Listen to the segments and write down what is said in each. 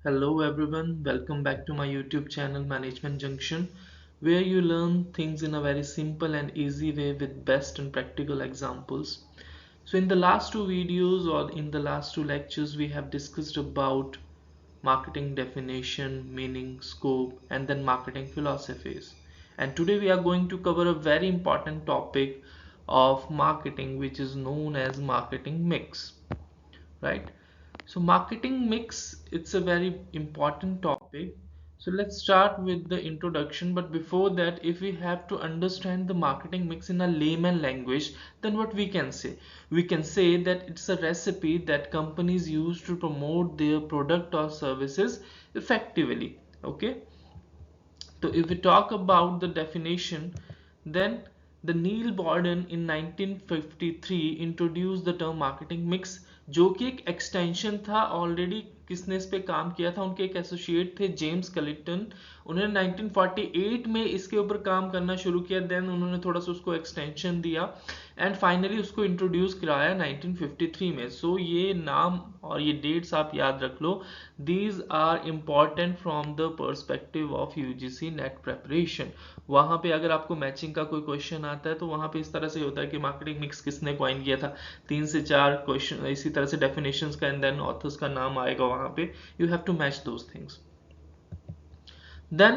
Hello everyone, welcome back to my YouTube channel Management Junction, where you learn things in a very simple and easy way with best and practical examples. So in the last two videos or in the last two lectures, we have discussed about marketing definition, meaning, scope, and then marketing philosophies. And today we are going to cover a very important topic of marketing, which is known as marketing mix, right? So marketing mix, it's a very important topic. So let's start with the introduction, but before that, if we have to understand the marketing mix in a layman language, then what we can say? We can say that it's a recipe that companies use to promote their product or services effectively. Okay, so if we talk about the definition, then the Neil Borden in 1953 introduced the term marketing mix, जो कि एक extension था already किसने इस पे काम किया था, उनके एक एसोसिएट थे जेम्स कलिटन। उन्होंने 1948 में इसके ऊपर काम करना शुरू किया, देन उन्होंने थोड़ा सा उसको एक्सटेंशन दिया एंड फाइनली उसको इंट्रोड्यूस कराया 1953 में। सो ये नाम और ये डेट्स आप याद रख लो, these are important from the perspective of UGC NET preparation. वहां पे अगर आपको मैचिंग का कोई क्वेश्चन आता है तो वहां पे इस तरह से होता है कि मार्केटिंग मिक्स किसने कॉइन किया था, 3 से 4 क्वेश्चन इसी तरह से डेफिनेशंस का एंड देन ऑथर्स का नाम आएगा वहां पे, you have to match those things. Then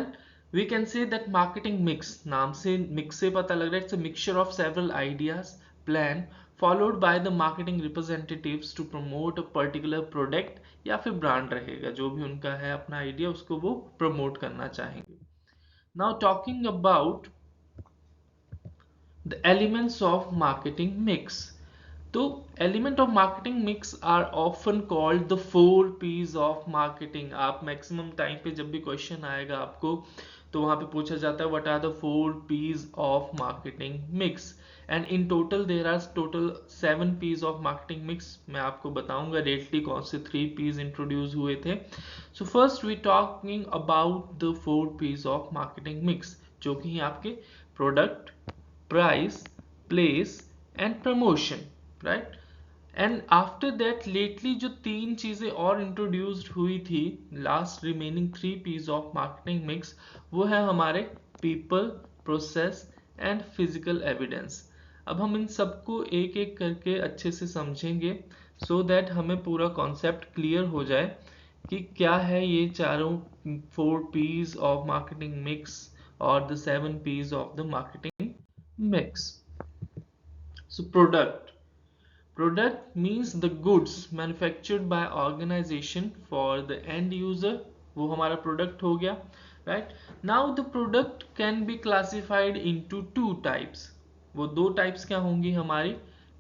we can say that marketing mix, नाम से mix से पता लग रहा है, it's a mixture of several ideas, plan followed by the marketing representatives to promote a particular product या फिर brand रहेगा, जो भी उनका है अपना आइडिया उसको वो प्रमोट करना चाहेंगे। Now talking about the elements of marketing mix. तो element of marketing mix are often called the 4 P's of marketing. आप मैक्सिमम टाइम पे जब भी क्वेश्चन आएगा आपको तो वहां पे पूछा जाता है what are the 4 P's of marketing mix, and in total there are total 7 P's of marketing mix. मैं आपको बताऊंगा रेटली कौन से 3 P's इंट्रोड्यूस हुए थे। So first we talking about the 4 P's of marketing mix, जो कि आपके product, price, place and promotion, right. And after that lately जो 3 चीजें और इंट्रोड्यूस्ड हुई थी, last remaining 3 P's of marketing mix, वो है हमारे people, process and physical evidence. अब हम इन सबको एक एक करके अच्छे से समझेंगे सो दैट हमें पूरा कॉन्सेप्ट क्लियर हो जाए कि क्या है ये चारों 4 P's ऑफ मार्केटिंग मिक्स और the 7 P's of the marketing mix. So product means the goods manufactured by organization for the end user, वो हमारा product हो गया, right? Now the product can be classified into 2 types. वो 2 types क्या होंगी हमारी,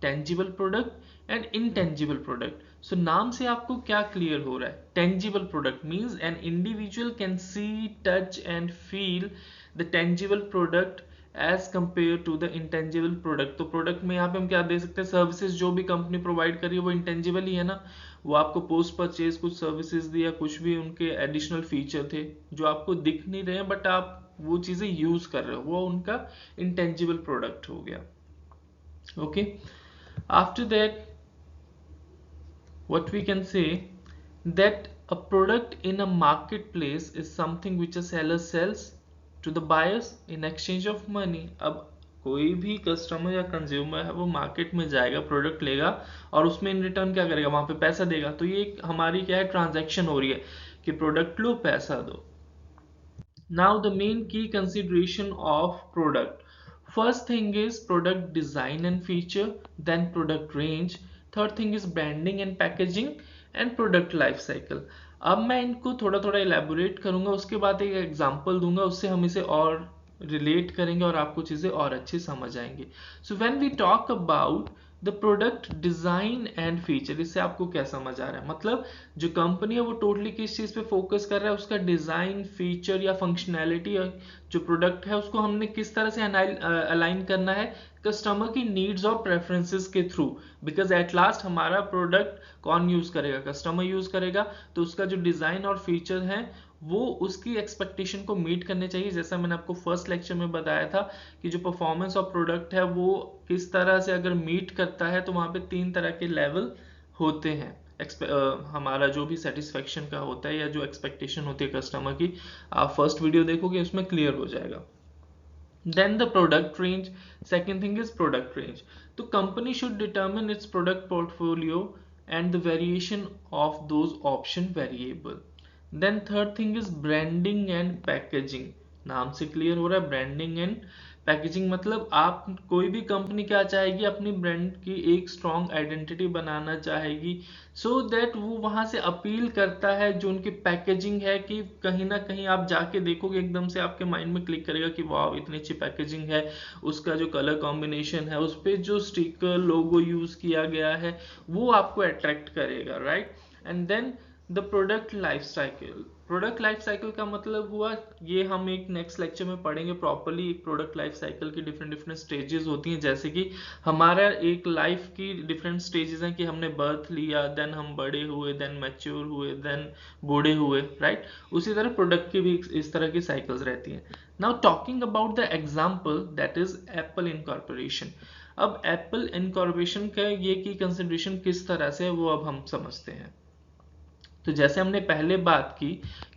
tangible product and intangible product. So नाम से आपको क्या clear हो रहा है, tangible product means an individual can see, touch and feel the tangible product as compare to the intangible product. तो प्रोडक्ट में यहाँ पे हम क्या दे सकते हैं, सर्विसेज जो भी कंपनी प्रोवाइड करी है वो इंटेंजिबल ही है ना, वो आपको पोस्ट परचेज कुछ सर्विसेज दिया, कुछ भी उनके एडिशनल फीचर थे जो आपको दिख नहीं रहे हैं बट आप वो चीजें यूज कर रहे हो, वो उनका इंटेंजिबल प्रोडक्ट हो गया। Okay, after that what we can say that a product in a marketplace is something which a seller sells to the buyers in exchange of money। अब कोई भी कस्टमर या कंज्यूमर है वो मार्केट में जाएगा, प्रोडक्ट लेगा और उसमें इन रिटर्न क्या करेगा, वहां पे पैसा देगा। तो ये हमारी क्या है, ट्रांजैक्शन हो रही है कि प्रोडक्ट लो पैसा दो। Now the main key consideration of product. First thing is product design and feature, then product range. Third thing is branding and packaging and product life cycle. अब मैं इनको थोड़ा थोड़ा elaborate करूंगा, उसके बाद एक एग्जांपल दूंगा, उससे हम इसे और रिलेट करेंगे और आपको चीजें और अच्छी समझ आएंगी। So when we talk about the product design and feature, इससे आपको क्या समझ आ रहा है, मतलब जो कंपनी है वो टोटली किस चीज पे फोकस कर रहा है, उसका डिजाइन, फीचर या फंक्शनैलिटी, जो प्रोडक्ट है उसको हमने किस तरह से अलाइन करना है कस्टमर की नीड्स और प्रेफरेंसेस के थ्रू। बिकॉज एट लास्ट हमारा प्रोडक्ट कौन यूज करेगा, कस्टमर यूज करेगा, तो उसका जो डिजाइन और फीचर है वो उसकी एक्सपेक्टेशन को मीट करने चाहिए। जैसा मैंने आपको फर्स्ट लेक्चर में बताया था कि जो परफॉर्मेंस ऑफ प्रोडक्ट है वो किस तरह से अगर मीट करता है, तो वहां पे 3 तरह के लेवल होते हैं, हमारा जो भी सेटिस्फेक्शन का होता है या जो एक्सपेक्टेशन होती है कस्टमर की, आप फर्स्ट वीडियो देखोगे उसमें क्लियर हो जाएगा. Then the product range. Second thing is product range. The company should determine its product portfolio and the variation of those option variable. Then third thing is branding and packaging. नाम से clear हो रहा है, branding and packaging. मतलब आप कोई भी company क्या चाहेगी, अपनी ब्रांड की एक स्ट्रॉन्ग आइडेंटिटी बनाना चाहेगी, सो दैट वो वहां से अपील करता है. जो उनकी पैकेजिंग है कि कहीं ना कहीं आप जाके देखोगे एकदम से आपके माइंड में क्लिक करेगा कि वाह इतनी अच्छी पैकेजिंग है, उसका जो कलर कॉम्बिनेशन है, उस पर जो स्टिकर लोगो यूज किया गया है, वो आपको अट्रैक्ट करेगा, right. And then the product life cycle. Product life cycle का मतलब हुआ, ये हम एक नेक्स्ट लेक्चर में पढ़ेंगे प्रॉपर्ली. प्रोडक्ट लाइफ साइकिल की डिफरेंट डिफरेंट स्टेजेस होती हैं, जैसे कि हमारा एक लाइफ की डिफरेंट स्टेजेस हैं कि हमने बर्थ लिया, देन हम बड़े हुए, देन मैच्योर हुए, देन बूढ़े हुए, राइट. उसी तरह प्रोडक्ट की भी इस तरह की साइकिल्स रहती हैं. Now talking about the example, that is Apple incorporation. अब एप्पल इनकॉर्पोरेशन का ये की कंसिडरेशन किस तरह से, वो अब हम समझते हैं. तो जैसे हमने पहले बात की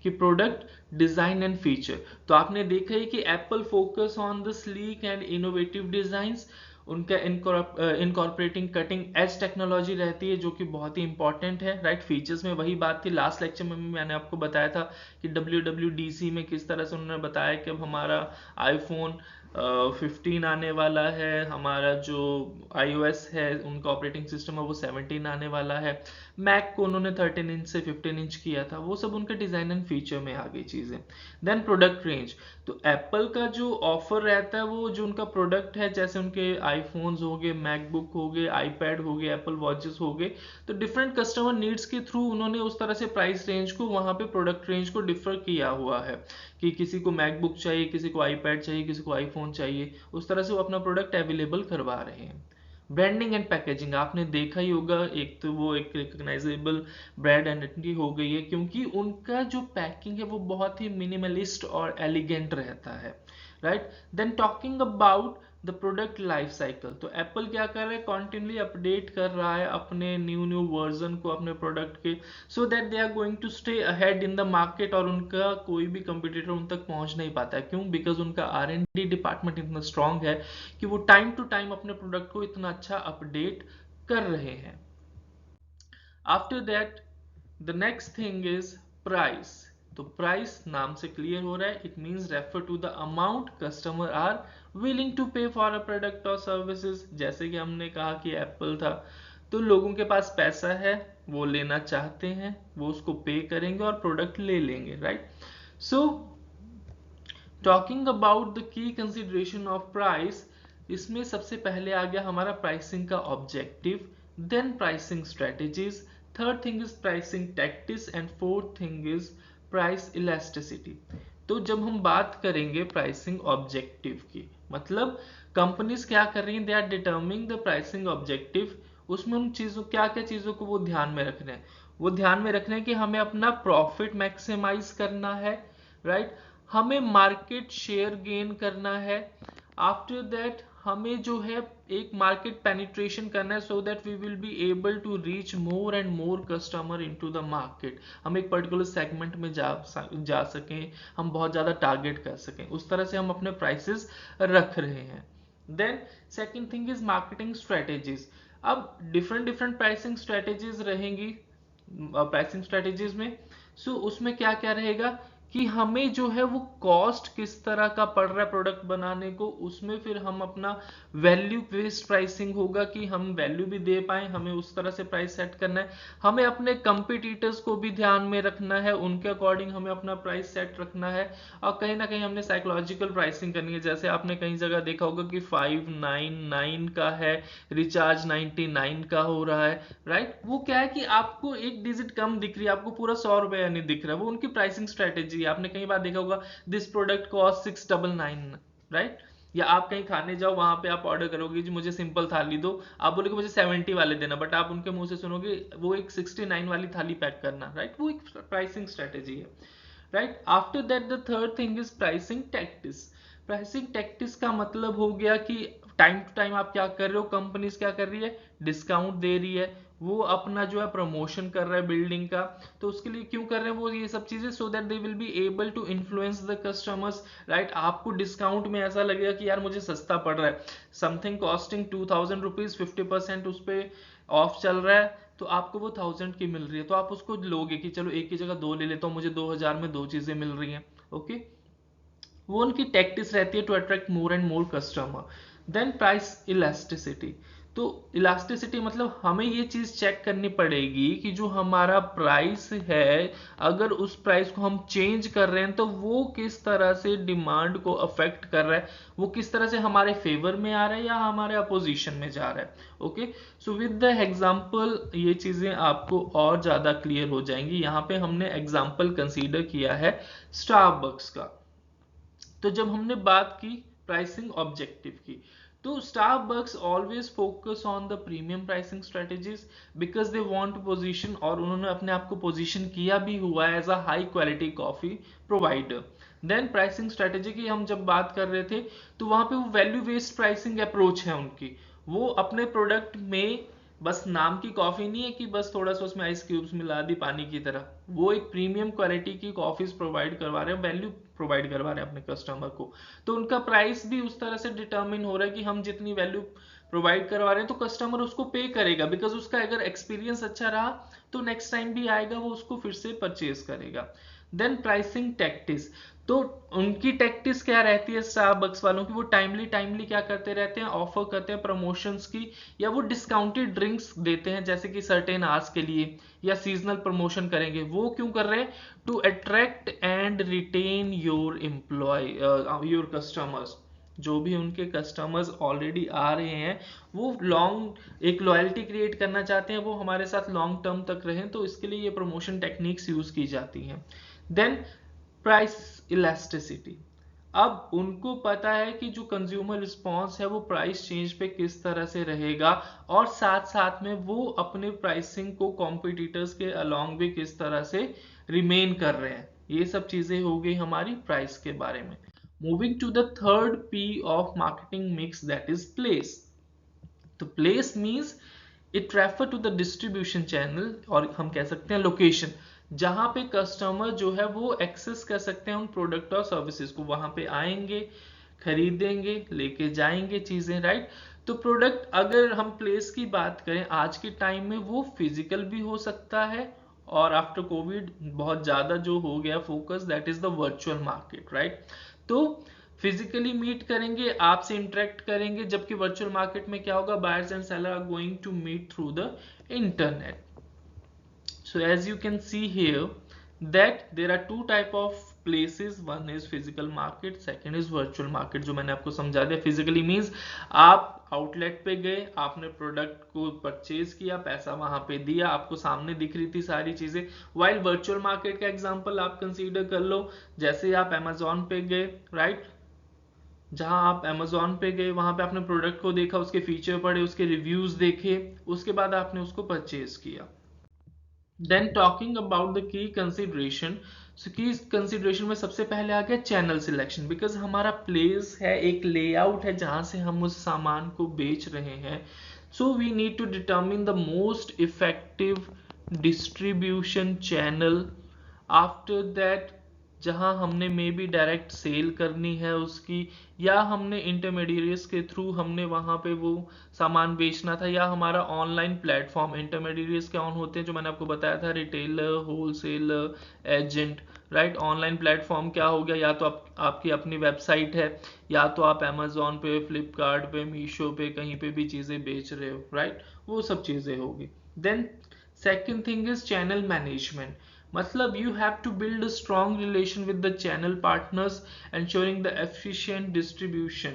कि प्रोडक्ट डिजाइन एंड फीचर, तो आपने देखा ही कि Apple focus on the sleek and innovative designs. उनका इनकॉर्पोरेटिंग कटिंग एज टेक्नोलॉजी रहती है, जो कि बहुत ही इंपॉर्टेंट है, राइट. फीचर्स में वही बात थी, लास्ट लेक्चर में मैंने आपको बताया था कि WWDC में किस तरह से उन्होंने बताया कि अब हमारा आईफोन 15 आने वाला है, हमारा जो iOS है उनका ऑपरेटिंग सिस्टम है वो 17 आने वाला है. मैक को उन्होंने 13 इंच से 15 इंच किया था, वो सब उनके डिजाइन एंड फीचर में आ गई चीजें. Then product range. तो एप्पल का जो ऑफर रहता है, वो जो उनका प्रोडक्ट है, जैसे उनके आईफोन्स हो गए, मैकबुक हो गए, आईपैड हो गए, एप्पल वॉचेस हो गए, तो डिफरेंट कस्टमर नीड्स के थ्रू उन्होंने उस तरह से प्राइस रेंज को, वहां पे प्रोडक्ट रेंज को डिफर किया हुआ है कि किसी को मैकबुक चाहिए, किसी को आईपैड चाहिए, किसी को आईफोन चाहिए, उस तरह से वो अपना प्रोडक्ट अवेलेबल करवा रहे हैं. ब्रांडिंग एंड पैकेजिंग आपने देखा ही होगा, एक तो वो एक रिकॉग्नाइजेबल ब्रांड आइडेंटिटी हो गई है, क्योंकि उनका जो पैकिंग है वो बहुत ही मिनिमलिस्ट और एलिगेंट रहता है, right. Then talking about the product life cycle. तो एप्पल क्या कर रहा है, कॉन्टिन्यूली अपडेट कर रहा है अपने न्यू वर्जन को अपने प्रोडक्ट के, so that they are going to stay ahead in the market. और उनका कोई भी कंपटीटर उन तक पहुंच नहीं पाता है. क्यों? बिकॉज उनका R&D डिपार्टमेंट इतना स्ट्रांग है कि वो टाइम टू टाइम अपने प्रोडक्ट को इतना अच्छा अपडेट कर रहे हैं. After that the next thing is price. तो प्राइस नाम से क्लियर हो रहा है, it means refer to the amount customer are willing to pay for a product और सर्विसेज. जैसे कि हमने कहा कि एप्पल था, तो लोगों के पास पैसा है, वो लेना चाहते हैं, वो उसको पे करेंगे और प्रोडक्ट ले लेंगे, right. So talking about the key consideration of price, इसमें सबसे पहले आ गया हमारा प्राइसिंग का objective, then pricing strategies, third thing is pricing tactics and fourth thing is price elasticity. तो जब हम बात करेंगे प्राइसिंग ऑब्जेक्टिव की, मतलब कंपनीज क्या कर रही हैं, they are determining the pricing objective. उसमें उन चीजों, क्या क्या चीजों को वो ध्यान में रख रहे हैं, वो ध्यान में रख रहे हैं कि हमें अपना प्रॉफिट मैक्सिमाइज करना है, राइट. हमें मार्केट शेयर गेन करना है. आफ्टर दैट हमें जो है एक मार्केट पेनिट्रेशन करना है, so that we will be able to reach more and more customer into the market. हम एक पर्टिकुलर सेगमेंट में जा सकें, हम बहुत ज्यादा टारगेट कर सकें, उस तरह से हम अपने प्राइसेस रख रहे हैं. Then second thing is marketing strategies. अब डिफरेंट डिफरेंट प्राइसिंग स्ट्रेटेजीज रहेंगी प्राइसिंग स्ट्रेटेजीज में. सो उसमें क्या क्या रहेगा कि हमें जो है वो कॉस्ट किस तरह का पड़ रहा है प्रोडक्ट बनाने को, उसमें फिर हम अपना वैल्यू बेस्ड प्राइसिंग होगा कि हम वैल्यू भी दे पाए, हमें उस तरह से प्राइस सेट करना है. हमें अपने कंपटीटर्स को भी ध्यान में रखना है, उनके अकॉर्डिंग हमें अपना प्राइस सेट रखना है. और कहीं ना कहीं हमने साइकोलॉजिकल प्राइसिंग करनी है. जैसे आपने कई जगह देखा होगा कि 599 का है, रिचार्ज 99 का हो रहा है, राइट. वो क्या है कि आपको एक डिजिट कम दिख रही है, आपको पूरा 100 रुपया नहीं दिख रहा है, वो उनकी प्राइसिंग स्ट्रेटेजी. आपने कई बार देखा होगा दिस प्रोडक्ट कॉस्ट 699, राइट. या आप कहीं खाने जाओ, वहां पे आप ऑर्डर करोगे जी मुझे सिंपल थाली दो, आप बोलोगे मुझे 70 वाले देना, बट आप उनके मुंह से सुनोगे वो एक 69 वाली थाली पैक करना, राइट. वो एक प्राइसिंग स्ट्रेटेजी है, right. After that the third thing is pricing tactics. Pricing tactics का मतलब हो गया कि टाइम टू टाइम आप क्या कर रहे हो, कंपनीज क्या कर रही है, डिस्काउंट दे रही है, वो अपना जो है प्रमोशन कर रहा है बिल्डिंग का, तो उसके लिए क्यों कर रहे हैं वो ये सब चीजें, so that they will be able to influence the customers, right. आपको डिस्काउंट में ऐसा लगेगा कि यार मुझे सस्ता पड़ रहा है, समथिंग कॉस्टिंग 2000 रुपीज, 50% उस पर ऑफ चल रहा है, तो आपको वो 1000 की मिल रही है, तो आप उसको लोगे कि चलो एक की जगह दो ले लेता हूँ, मुझे 2000 में दो चीजें मिल रही हैं। ओके, वो उनकी टैक्टिस रहती है to attract more and more customer. Then price elasticity. तो इलास्टिसिटी मतलब हमें ये चीज चेक करनी पड़ेगी कि जो हमारा प्राइस है, अगर उस प्राइस को हम चेंज कर रहे हैं तो वो किस तरह से डिमांड को अफेक्ट कर रहा है, वो किस तरह से हमारे फेवर में आ रहा है या हमारे अपोजिशन में जा रहा है। Okay, so with the example ये चीजें आपको और ज्यादा क्लियर हो जाएंगी। यहाँ पे हमने एग्जांपल कंसीडर किया है स्टारबक्स का। तो जब हमने बात की प्राइसिंग ऑब्जेक्टिव की, तो Starbucks always focus on the premium pricing strategies because they want position, और उन्होंने अपने आप को पोजीशन किया भी हुआ है as a high quality coffee provider. Then pricing strategy की हम जब बात कर रहे थे, तो वहां पे वो वैल्यू बेस्ड प्राइसिंग अप्रोच है उनकी। वो अपने प्रोडक्ट में बस नाम की कॉफी नहीं है कि बस थोड़ा सा उसमें आइस क्यूब्स मिला दी पानी की तरह, वो एक प्रीमियम क्वालिटी की कॉफीज प्रोवाइड करवा रहे हैं, वैल्यू प्रोवाइड करवा रहे हैं अपने कस्टमर को। तो उनका प्राइस भी उस तरह से डिटरमिन हो रहा है कि हम जितनी वैल्यू प्रोवाइड करवा रहे हैं तो कस्टमर उसको पे करेगा, बिकॉज उसका अगर एक्सपीरियंस अच्छा रहा तो नेक्स्ट टाइम भी आएगा, वो उसको फिर से परचेज करेगा। Then pricing tactics. तो उनकी टैक्टिस क्या रहती है स्टारबक्स वालों की, वो टाइमली टाइमली क्या करते रहते हैं, ऑफर करते हैं प्रमोशंस की, या वो डिस्काउंटेड ड्रिंक्स देते हैं जैसे कि सर्टेन आवर्स के लिए, या सीजनल प्रमोशन करेंगे। वो क्यों कर रहे हैं, to attract and retain your employ your customers. जो भी उनके कस्टमर्स ऑलरेडी आ रहे हैं, वो लॉन्ग एक लॉयल्टी क्रिएट करना चाहते हैं, वो हमारे साथ लॉन्ग टर्म तक रहें, तो इसके लिए ये प्रमोशन टेक्निक्स यूज की जाती हैं। Then price elasticity. अब उनको पता है कि जो कंज्यूमर रिस्पॉन्स है वो प्राइस चेंज पे किस तरह से रहेगा, और साथ साथ में वो अपने प्राइसिंग को कॉम्पिटिटर्स के अलोंग भी किस तरह से रिमेन कर रहे हैं। ये सब चीजें हो गई हमारी प्राइस के बारे में। Moving to the third P of marketing mix, that is place. तो place means it refer to the distribution channel, और हम कह सकते हैं लोकेशन, जहां पे कस्टमर जो है वो एक्सेस कर सकते हैं उन प्रोडक्ट और सर्विसेज को, वहां पे आएंगे, खरीदेंगे, लेके जाएंगे चीजें, राइट। तो प्रोडक्ट अगर हम प्लेस की बात करें आज के टाइम में, वो फिजिकल भी हो सकता है, और आफ्टर कोविड बहुत ज्यादा जो हो गया focus, that is the virtual market, right. तो फिजिकली मीट करेंगे, आपसे इंटरेक्ट करेंगे, जबकि वर्चुअल मार्केट में क्या होगा, buyers and seller are going to meet through the internet. So as you can see here that there are two type of places, one is physical market, second is virtual market। जो मैंने आपको समझा दिया, physically means आप outlet पे गए, आपने product को परचेज किया, पैसा वहां पे दिया, आपको सामने दिख रही थी सारी चीजें। वाइल वर्चुअल मार्केट का एग्जांपल आप कंसीडर कर लो, जैसे आप अमेजोन पे गए, राइट, जहां आप अमेजोन पे गए, वहां पे आपने प्रोडक्ट को देखा, उसके फीचर पढ़े, उसके रिव्यूज देखे, उसके बाद आपने उसको परचेज किया। Then talking about the key consideration. So key consideration में सबसे पहले आ गया चैनल सिलेक्शन, बिकॉज हमारा प्लेस है, एक लेआउट है जहां से हम उस सामान को बेच रहे हैं। So we need to determine the most effective distribution channel. After that, जहां हमने मे बी डायरेक्ट सेल करनी है उसकी, या हमने इंटरमीडिएट्स के थ्रू हमने वहां पे वो सामान बेचना था, या हमारा ऑनलाइन प्लेटफॉर्म, इंटरमीडिएट्स क्या ऑन होते हैं जो मैंने आपको बताया था, retailer, wholesaler, agent, right. Online platform क्या हो गया, या तो आपकी अपनी वेबसाइट है, या तो आप अमेजोन पे, फ्लिपकार्ट पे, मीशो पे, कहीं पे भी चीजें बेच रहे हो, राइट, वो सब चीजें होगी। Then second thing is channel management. मतलब you have to build a strong relation with the channel partners ensuring the efficient distribution।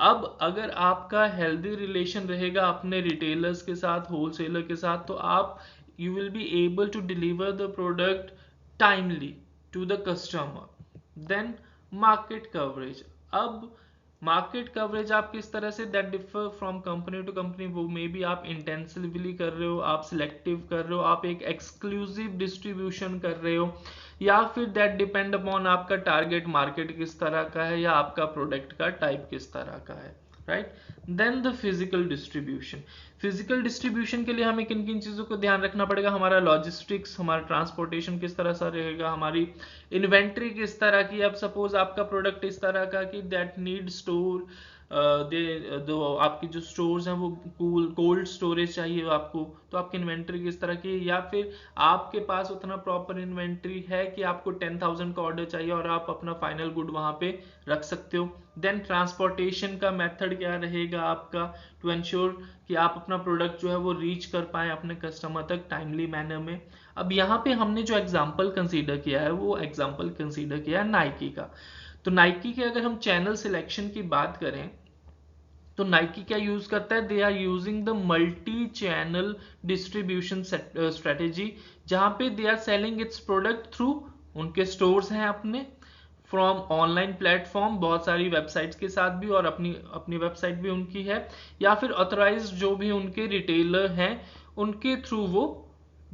अब अगर आपका हेल्दी रिलेशन रहेगा अपने रिटेलर्स के साथ, होलसेलर के साथ, तो आप you will be able to deliver the product timely to the customer. Then market coverage. अब मार्केट कवरेज आप किस तरह से, that differ from company to company. वो मे बी आप इंटेंसिवली कर रहे हो, आप सिलेक्टिव कर रहे हो, आप एक एक्सक्लूसिव डिस्ट्रीब्यूशन कर रहे हो, या फिर दैट डिपेंड अपॉन आपका टारगेट मार्केट किस तरह का है, या आपका प्रोडक्ट का टाइप किस तरह का है। Right. Then the physical distribution, physical distribution के लिए हमें किन किन चीज़ों को ध्यान रखना पड़ेगा, हमारा लॉजिस्टिक्स, हमारा ट्रांसपोर्टेशन किस तरह से रहेगा, हमारी इन्वेंट्री किस तरह की। अब सपोज आपका प्रोडक्ट इस तरह का कि दैट नीड स्टोर, दो आपकी जो स्टोर्स हैं वो कोल्ड स्टोरेज चाहिए आपको, तो आपकी इन्वेंट्री किस तरह की, या फिर आपके पास उतना प्रॉपर इन्वेंट्री है कि आपको 10,000 का ऑर्डर चाहिए और आप अपना फाइनल गुड वहां पे रख सकते हो। देन ट्रांसपोर्टेशन का मेथड क्या रहेगा आपका, टू एंश्योर कि आप अपना प्रोडक्ट जो है वो रीच कर पाए अपने कस्टमर तक टाइमली मैनर में। अब यहाँ पे हमने जो एग्जाम्पल कंसीडर किया है वो एग्जाम्पल कंसीडर किया है नाइकी का। तो नाइकी के अगर हम चैनल सिलेक्शन की बात करें तो नाइकी क्या यूज करता है, they are using the multi channel distribution strategy, जहां पे they are selling its product through उनके स्टोर्स हैं अपने, फ्रॉम ऑनलाइन प्लेटफॉर्म, बहुत सारी वेबसाइट्स के साथ भी, और अपनी अपनी वेबसाइट भी उनकी है, या फिर ऑथराइज्ड जो भी उनके रिटेलर हैं उनके थ्रू वो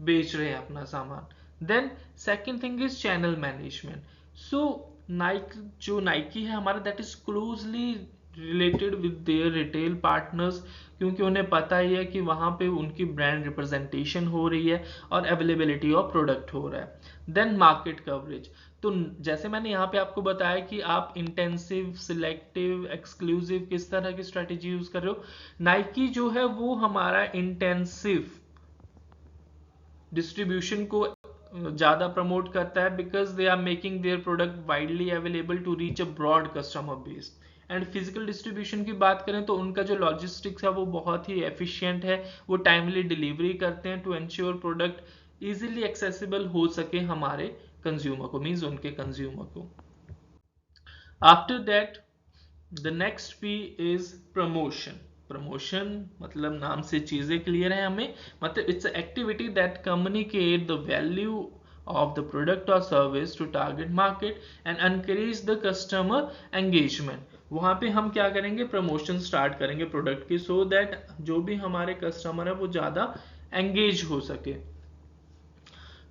बेच रहे हैं अपना सामान। Then second thing is channel management. So Nike है हमारा, that is closely related with their retail partners, क्योंकि उन्हें पता ही है कि वहां पे उनकी ब्रांड रिप्रेजेंटेशन हो रही है और अवेलेबिलिटी ऑफ प्रोडक्ट हो रहा है। देन मार्केट कवरेज, तो जैसे मैंने यहाँ पे आपको बताया कि आप इंटेंसिव, सिलेक्टिव, एक्सक्लूसिव किस तरह की स्ट्रेटेजी यूज कर रहे हो, नाइकी जो है वो हमारा इंटेंसिव डिस्ट्रीब्यूशन को ज्यादा प्रमोट करता है, because they are making their product widely available to reach a broad customer base. And physical distribution की बात करें तो उनका जो लॉजिस्टिक्स है वो बहुत ही एफिशिएंट है, वो टाइमली डिलीवरी करते हैं to ensure product easily accessible हो सके हमारे कंज्यूमर को, मीन्स उनके कंज्यूमर को। After that the next P is promotion. Promotion मतलब नाम से चीजें क्लियर है हमें, मतलब it's activity that communicate the value of the product or service to target market and encourage the customer engagement। वहां पे हम क्या करेंगे, प्रमोशन स्टार्ट करेंगे प्रोडक्ट की, सो दैट जो भी हमारे कस्टमर है वो ज्यादा एंगेज हो सके।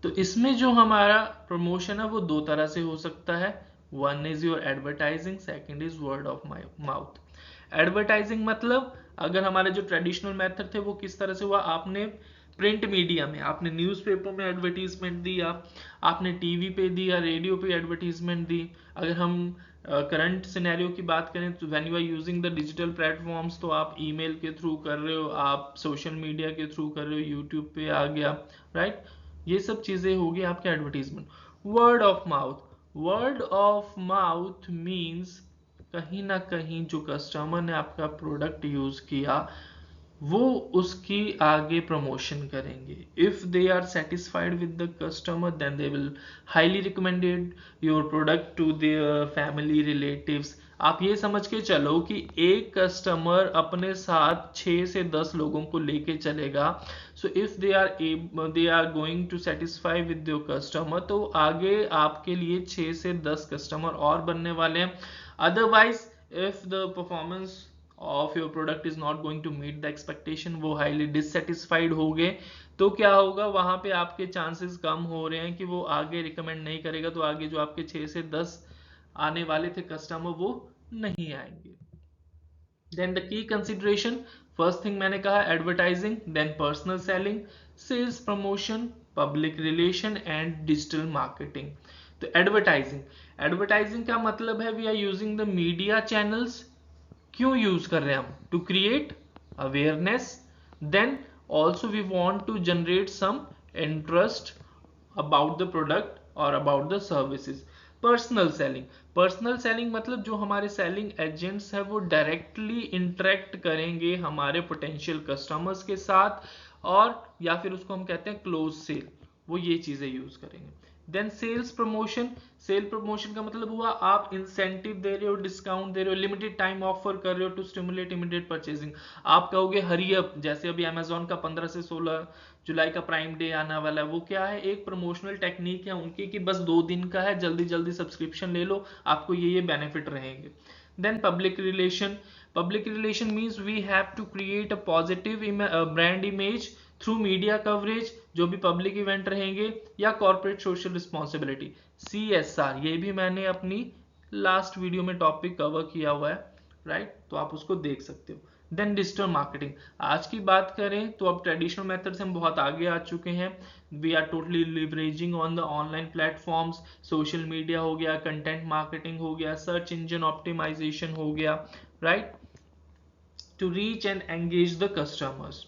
तो इसमें जो हमारा प्रमोशन है वो दो तरह से हो सकता है, one is your advertising, second is word of mouth. Advertising मतलब अगर हमारे जो ट्रेडिशनल मेथड थे वो किस तरह से हुआ, आपने प्रिंट मीडिया में, आपने न्यूज़पेपर में एडवर्टीजमेंट दिया, आपने टीवी पे दिया, रेडियो पे एडवर्टीजमेंट दी। अगर हम करंट सिनेरियो की बात करें तो when you are using the digital platforms, तो आप ईमेल के थ्रू कर रहे हो, आप सोशल मीडिया के थ्रू कर रहे हो, यूट्यूब पे आ गया, राइट। ये सब चीजें होगी आपके advertisement. Word of mouth, word of mouth means कहीं ना कहीं जो कस्टमर ने आपका प्रोडक्ट यूज किया वो उसकी आगे प्रमोशन करेंगे। If they are satisfied with the customer then they will highly recommended your product to their family relatives. आप ये समझ के चलो कि एक कस्टमर अपने साथ 6 से 10 लोगों को लेके चलेगा। So if they are going to satisfy with your customer, तो आगे आपके लिए 6 से 10 कस्टमर और बनने वाले हैं। Otherwise if the performance of your product is not going to meet the expectation, वो highly dissatisfied हो गए, तो क्या होगा, वहां पे आपके चांसेस कम हो रहे हैं कि वो आगे रिकमेंड नहीं करेगा, तो आगे जो आपके 6 से 10 आने वाले थे कस्टमर वो नहीं आएंगे। Then the key consideration, first thing मैंने कहा advertising, then personal selling, sales promotion, public relation and digital marketing. तो एडवर्टाइजिंग, एडवर्टाइजिंग का मतलब है we are using the media channels. क्यों यूज कर रहे हैं हम, to create awareness, then also we want to generate some interest about the product और about the services. Personal selling, personal selling मतलब जो हमारे सेलिंग एजेंट्स हैं वो डायरेक्टली इंटरेक्ट करेंगे हमारे पोटेंशियल कस्टमर्स के साथ, और या फिर उसको हम कहते हैं क्लोज सेल, वो ये चीजें यूज करेंगे। Then sales promotion, sale promotion का मतलब हुआ आप इंसेंटिव दे रहे हो, डिस्काउंट दे रहे हो, लिमिटेड टाइम ऑफर कर रहे हो टू स्टिमुलेट इमीडिएट परचेजिंग। आप कहोगे हरी अप, जैसे अभी अमेजोन का 15 से 16 जुलाई का प्राइम डे आने वाला है, वो क्या है, एक प्रमोशनल टेक्निक है उनकी कि बस 2 दिन का है, जल्दी जल्दी सब्सक्रिप्शन ले लो, आपको ये बेनिफिट रहेंगे। Then public relation, public relation means we have to create a positive brand image through media coverage, जो भी पब्लिक इवेंट रहेंगे, या कॉर्पोरेट सोशल रिस्पॉन्सिबिलिटी, CSR, ये भी मैंने अपनी लास्ट वीडियो में टॉपिक कवर किया हुआ है, राइट, तो आप उसको देख सकते हो। देन डिजिटल मार्केटिंग, आज की बात करें तो अब ट्रेडिशनल मेथड से हम बहुत आगे आ चुके हैं। We are totally leveraging on the online platforms, social media हो गया, कंटेंट मार्केटिंग हो गया, सर्च इंजन ऑप्टिमाइजेशन हो गया, right, to reach and engage the customers.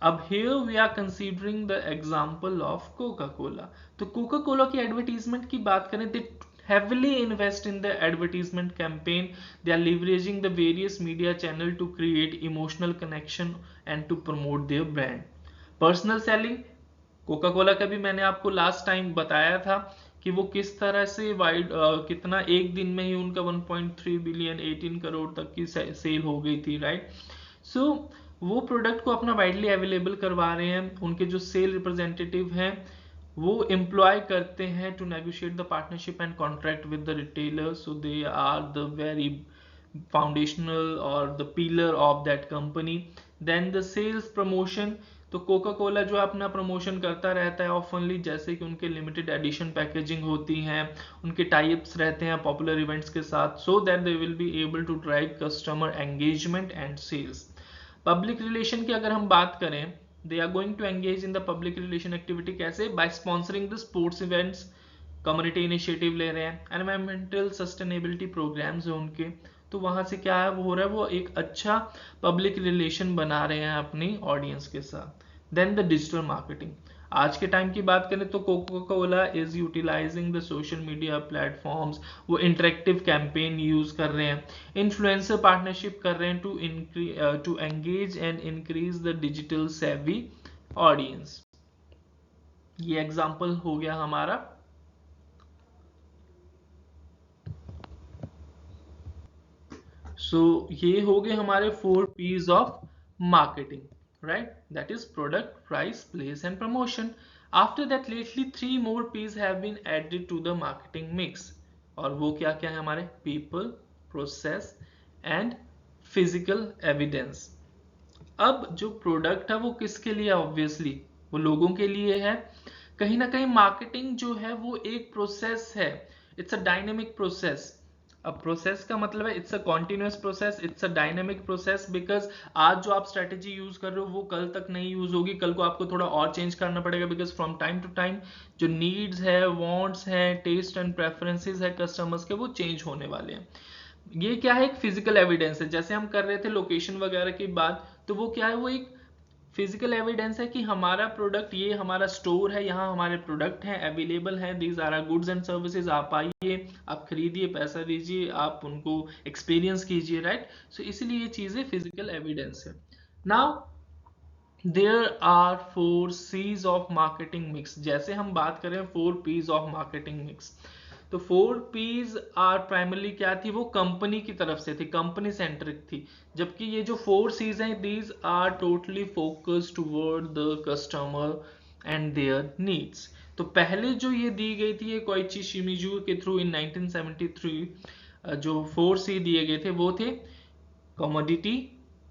अब here we are considering the example of Coca-Cola। तो Coca-Cola की advertisement की बात करें, they heavily invest in the advertisement campaign। They are leveraging the various media channel to create emotional connection and to promote their brand। Personal selling, Coca Cola का भी मैंने आपको last time बताया था कि वो किस तरह से वाइड कितना एक दिन में ही उनका 1.3 बिलियन 18 करोड़ तक की सेल हो गई थी, राइट। सो वो प्रोडक्ट को अपना वाइडली अवेलेबल करवा रहे हैं। उनके जो सेल रिप्रेजेंटेटिव हैं वो एम्प्लॉय करते हैं to negotiate the partnership and contract with the retailer. So they are the very foundational or the pillar of that company। then the sales promotion, तो कोका कोला जो अपना प्रमोशन करता रहता है ऑफनली, जैसे कि उनके लिमिटेड एडिशन पैकेजिंग होती हैं, उनके टाइप्स रहते हैं पॉपुलर इवेंट्स के साथ, so that they will be able to drive customer engagement and sales. Public relation की अगर हम बात करें, they are going to engage in the public relation activity, कैसे? By sponsoring the sports events, community initiative ले रहे हैं, environmental sustainability programmes है उनके, तो वहां से क्या है वो हो रहा है, वो एक अच्छा पब्लिक रिलेशन बना रहे हैं अपनी ऑडियंस के साथ। देन द डिजिटल मार्केटिंग, आज के टाइम की बात करें तो Coca Cola is utilizing the social media platforms. वो इंटरेक्टिव कैंपेन यूज कर रहे हैं, इन्फ्लुएंसर पार्टनरशिप कर रहे हैं to engage and increase the digital savvy audience. ये एग्जांपल हो गया हमारा। सो ये हो गए हमारे 4 P's of marketing, right, that is product, price, place and promotion. After that lately 3 more P's have been added to the marketing mix, और वो क्या क्या है हमारे? People, process and physical evidence. अब जो प्रोडक्ट है वो किसके लिए? ऑब्वियसली वो लोगों के लिए है। कहीं ना कहीं मार्केटिंग जो है वो एक प्रोसेस है, इट्स अ डायनेमिक प्रोसेस। अब प्रोसेस का मतलब है it's a continuous process, it's a dynamic process, because आज जो आप स्ट्रेटेजी यूज कर रहे हो वो कल तक नहीं यूज होगी, कल को आपको थोड़ा और चेंज करना पड़ेगा, because from time to time जो नीड्स है, वांट्स है, टेस्ट एंड प्रेफरेंसेस है कस्टमर्स के, वो चेंज होने वाले हैं। ये क्या है? एक फिजिकल एविडेंस है। जैसे हम कर रहे थे लोकेशन वगैरह की बात, तो वो क्या है? वो एक फिजिकल एविडेंस है कि हमारा प्रोडक्ट, ये हमारा स्टोर है, यहाँ हमारे प्रोडक्ट हैं, अवेलेबल हैं, these are are goods and services, आप आइए, आप खरीदिए, पैसा दीजिए, आप उनको एक्सपीरियंस कीजिए, राइट। सो इसीलिए ये चीजें फिजिकल एविडेंस है। Now there are 4 C's of marketing mix. जैसे हम बात करें 4 P's ऑफ मार्केटिंग मिक्स, तो 4 P's आर प्राइमरली क्या थी? वो कंपनी की तरफ से थी, कंपनी सेंट्रिक थी। जबकि ये जो 4 C's हैं, these are totally focused toward the customer and their needs. तो पहले जो ये दी गई थी, ये कोइची शिमिजू के थ्रू इन 1973 जो 4 C दिए गए थे वो थे commodity,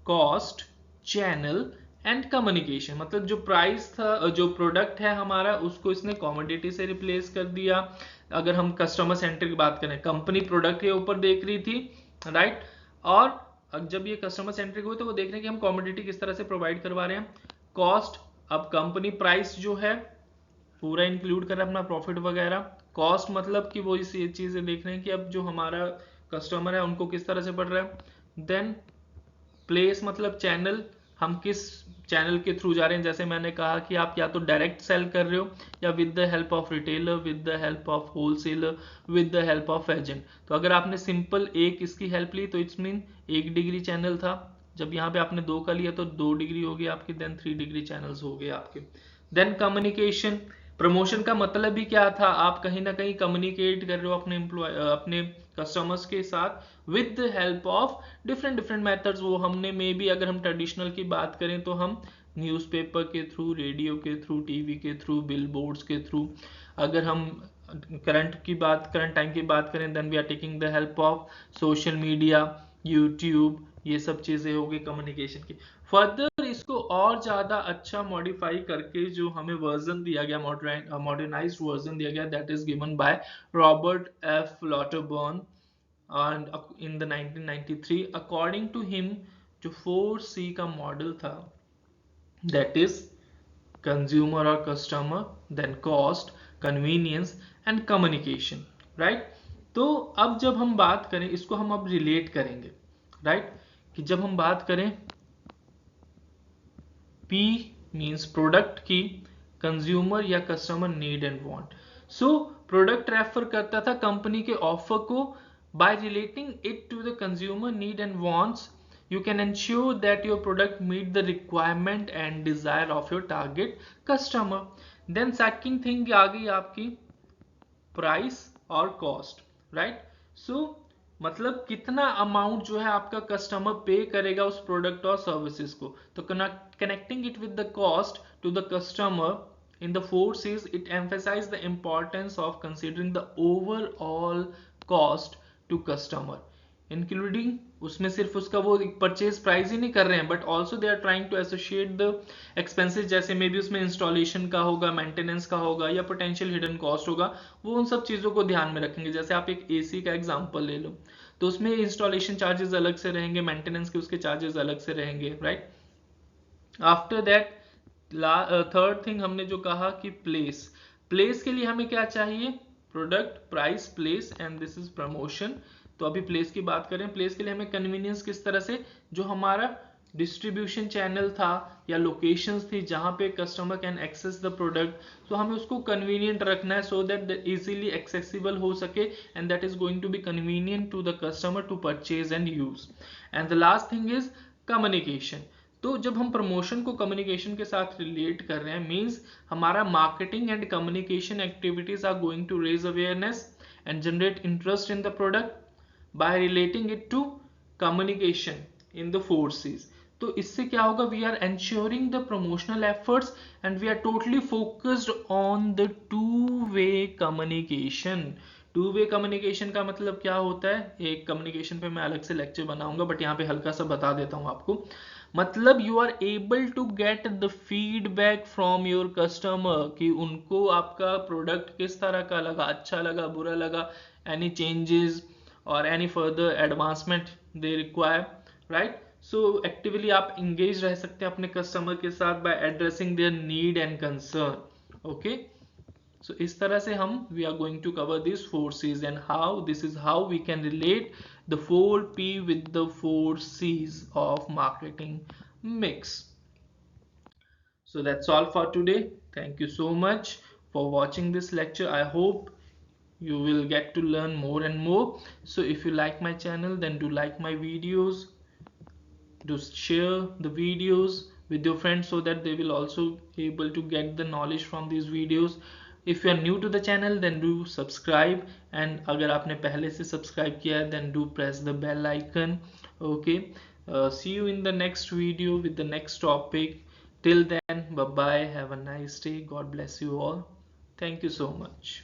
cost, channel and communication. मतलब जो प्राइस था, जो प्रोडक्ट है हमारा, उसको इसने कमोडिटी से रिप्लेस कर दिया। अगर हम कस्टमर सेंटर की बात करें, कंपनी प्रोडक्ट के ऊपर देख रही थी, राइट, और जब ये कस्टमर सेंट्रिक हुए तो वो देख रहे हैं कि हम कमोडिटी किस तरह से प्रोवाइड करवा रहे हैं। कॉस्ट, अब कंपनी प्राइस जो है पूरा इंक्लूड कर रहा है अपना प्रॉफिट वगैरह। कॉस्ट मतलब कि वो इस चीजें देख रहे हैं कि अब जो हमारा कस्टमर है उनको किस तरह से पड़ रहा है। देन प्लेस मतलब चैनल, हम किस चैनल के थ्रू जा रहे हैं। जैसे मैंने कहा कि आप या तो डायरेक्ट सेल कर रहे हो, या with the help of retailer, with the help of wholesaler, with the help of agent. तो अगर आपने सिंपल एक इसकी हेल्प ली तो इट्स मीन 1 डिग्री चैनल था, जब यहाँ पे आपने 2 का लिया तो 2 डिग्री हो गया आपके, देन 3 डिग्री चैनल्स हो गए आपके। देन कम्युनिकेशन, प्रमोशन का मतलब भी क्या था? आप कहीं ना कहीं कम्युनिकेट कर रहे हो अपने कस्टमर्स के साथ with the help of different different methods. वो हमने मे बी, अगर हम ट्रेडिशनल की बात करें तो हम न्यूज़पेपर के थ्रू, रेडियो के थ्रू, टीवी के थ्रू, बिलबोर्ड्स के थ्रू। अगर हम करंट टाइम की बात करें, then we are taking the help of social media, YouTube, ये सब चीजें हो गई कम्युनिकेशन की। फर्दर इसको और ज्यादा अच्छा मॉडिफाई करके जो हमें वर्जन दिया गया, मॉडर्नाइज्ड वर्जन दिया गया, that is given by Robert F Lauterborn and in the 1993 according to him जो 4C का मॉडल था, that is consumer or customer, then cost, convenience and communication, right? तो अब जब हम बात करें इसको, हम अब रिलेट करेंगे, right? कि जब हम बात करें P मीन्स प्रोडक्ट की, कंज्यूमर या customer need and want. So product refer करता था कंपनी के ऑफर को, by relating it to the consumer need and wants you can ensure that your product meet the requirement and desire of your target customer. Then second thing आ गई आपकी price और cost, right? सो मतलब कितना amount जो है आपका customer पे करेगा उस प्रोडक्ट और सर्विसेज को। तो connecting it with the cost to the customer in the 4Cs, it emphasize the importance of considering the overall cost to customer, including उसमें सिर्फ उसका वो परचेज प्राइस ही नहीं कर रहे हैं, but also they are trying to associate the expenses, जैसे may B उसमें इंस्टॉलेशन का होगा, मेंटेनेंस का होगा या पोटेंशियल हिडन कॉस्ट होगा, वो उन सब चीज़ों को ध्यान में रखेंगे। जैसे आप एक एसी का एग्जांपल ले लो, तो उसमें इंस्टॉलेशन चार्जेस अलग से रहेंगे, मेंटेनेंस के उसके चार्जेस अलग से रहेंगे, right? After that third thing हमने जो कहा कि प्लेस, प्लेस के लिए हमें क्या चाहिए? Product, price, place and this is promotion. तो अभी प्लेस की बात करें, प्लेस के लिए हमें कन्वीनियंस किस तरह से, जो हमारा डिस्ट्रीब्यूशन चैनल था या लोकेशंस थी जहां पे customer can access the product, तो हमें उसको कन्वीनियंट रखना है सो दैट इजीली एक्सेसिबल हो सके and that is going to be convenient to the customer to purchase and use. And the last thing is communication. तो जब हम प्रमोशन को कम्युनिकेशन के साथ रिलेट कर रहे हैं, मींस हमारा marketing and communication activities are going to raise awareness and generate interest in the product by relating it to communication in the 4Cs. तो इससे क्या होगा? We are ensuring the promotional efforts and we are totally focused on the two-way communication. Two-way communication का मतलब क्या होता है? एक communication पे मैं अलग से लेक्चर बनाऊंगा, बट यहाँ पे हल्का सा बता देता हूँ आपको। मतलब you are able to get the feedback from your customer कि उनको आपका प्रोडक्ट किस तरह का लगा, अच्छा लगा, बुरा लगा, any changes or any further advancement they require, right? So actively आप engage रह सकते हैं अपने customer के साथ by addressing their need and concern, okay? So इस तरह से हम we are going to cover these 4Cs and how this is how we can relate the 4P with the 4Cs of marketing mix. So that's all for today. Thank you so much for watching this lecture. I hope you will get to learn more and more. So if you like my channel, then do like my videos, do share the videos with your friends so that they will also be able to get the knowledge from these videos. If you are new to the channel, then do subscribe, and अगर आपने पहले से subscribe किया है, then do press the bell icon. Okay, see you in the next video with the next topic. Till then, bye bye, have a nice day, God bless you all. Thank you so much.